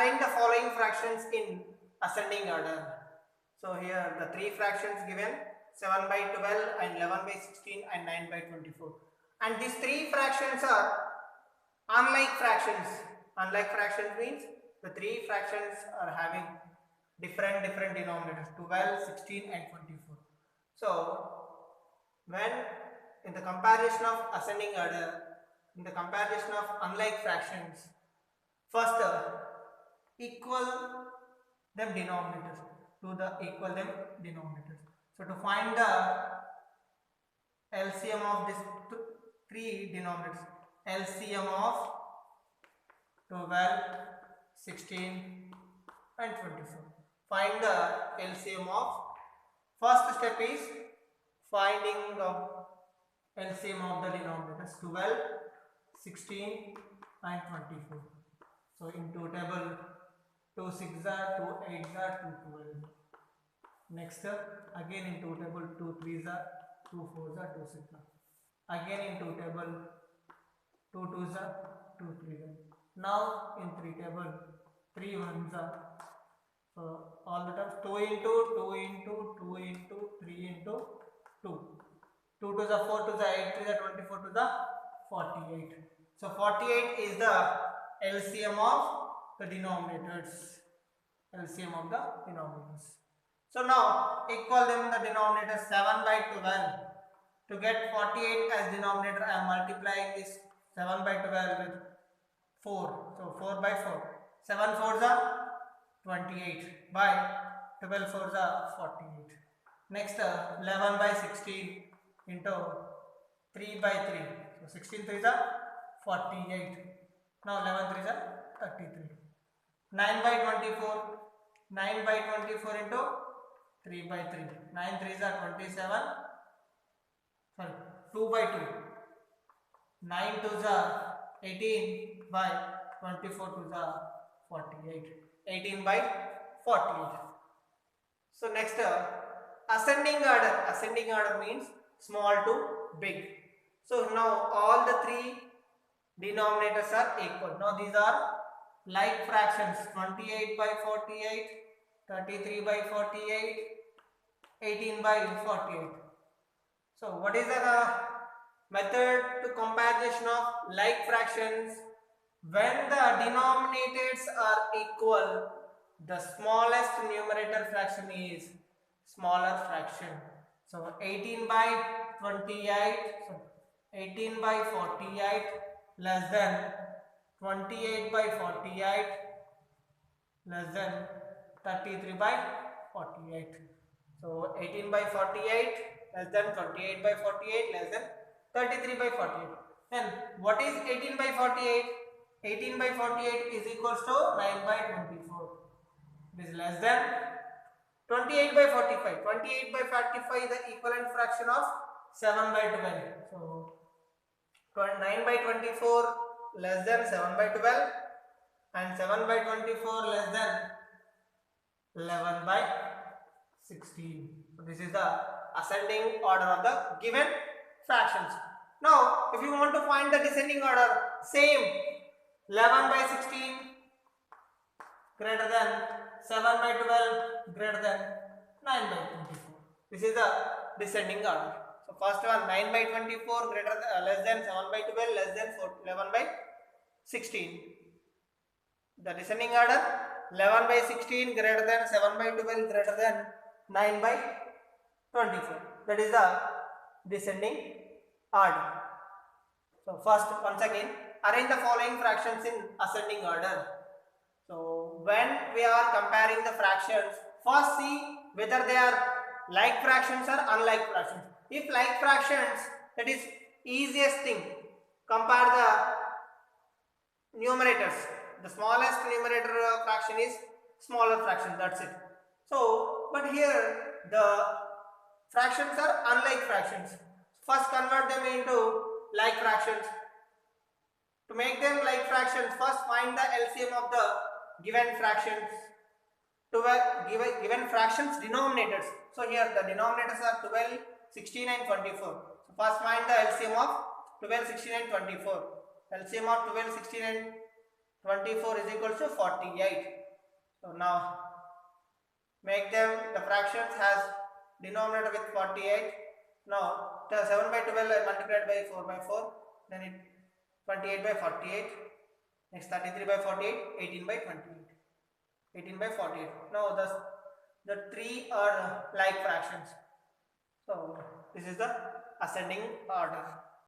arrange the following fractions in ascending order. So here the three fractions given, 7 by 12 and 11 by 16 and 9 by 24. And these three fractions are unlike fractions. Unlike fractions means the three fractions are having different denominators, 12, 16 and 24. So when in the comparison of ascending order, in the comparison of unlike fractions, first equal them denominators to the equal them denominators. So to find the LCM of these three denominators, LCM of 12, 16 and 24. Find the LCM of, first step is finding the LCM of the denominators, 12, 16 and 24. So into table 2 6 are 2 8 are 2 12. Next again into table 2 3 are 2 4 are 2 6 are. Again into table 2 2 are 2 3 are. Now in 3 table 3 1s are. So all the terms 2 into 2 into 2 into 3 into 2. 2 to the 4 to the 8 to the 24 to the 48. So 48 is the LCM of the denominators. LCM of the denominators. So now equal them the denominator 7 by 12. To get 48 as denominator, I am multiplying this 7 by 12 with 4. So 4 by 4. 7 4s are 28 by 12 4s are 48. Next 11 by 16 into 3 by 3. So 16 3s are 48. Now 11 3s are 33. 9 by 24. 9 by 24 into 3 by 3. 9 3s are 27. Sorry, 2 by 2. 9 2s are 18 by 24 2s are 48. 18 by 48. So next ascending order. Ascending order means small to big. So now all the three denominators are equal. Now these are like fractions, 28 by 48, 33 by 48, 18 by 48. So what is the method to comparison of like fractions? When the denominators are equal, the smallest numerator fraction is smaller fraction. So 18 by 28, so 18 by 48 less than 28 by 48 less than 33 by 48. So 18 by 48 less than 28 by 48 less than 33 by 48. Then what is 18 by 48? 18 by 48 is equals to 9 by 24. It is less than 28 by 45. 28 by 45 is the equivalent fraction of 7 by 12. So 9 by 24 less than 7 by 12 and 7 by 24 less than 11 by 16. So this is the ascending order of the given fractions. Now if you want to find the descending order, same, 11 by 16 greater than 7 by 12 greater than 9 by 24. This is the descending order. So first one 9 by 24 greater than, less than 7 by 12 less than 11 by 16. The descending order 11 by 16 greater than 7 by 12 greater than 9 by 24. That is the descending order. So first once again arrange the following fractions in ascending order. So when we are comparing the fractions, first see whether they are like fractions or unlike fractions. If like fractions, that is easiest thing, compare the numerators. The smallest numerator fraction is smaller fraction, that's it. So but here the fractions are unlike fractions. First convert them into like fractions. To make them like fractions, first find the LCM of the given fractions. To given fractions denominators. So here the denominators are 12, 16 and 24. So first find the LCM of 12, 16 and 24. LCM of 12, 16 and 24 is equal to 48. So now make them the fractions has denominator with 48. Now the 7 by 12 I multiplied by 4 by 4, then it 28 by 48, next 33 by 48, 18 by 28, 18 by 48. Now the three are like fractions. So this is the ascending order.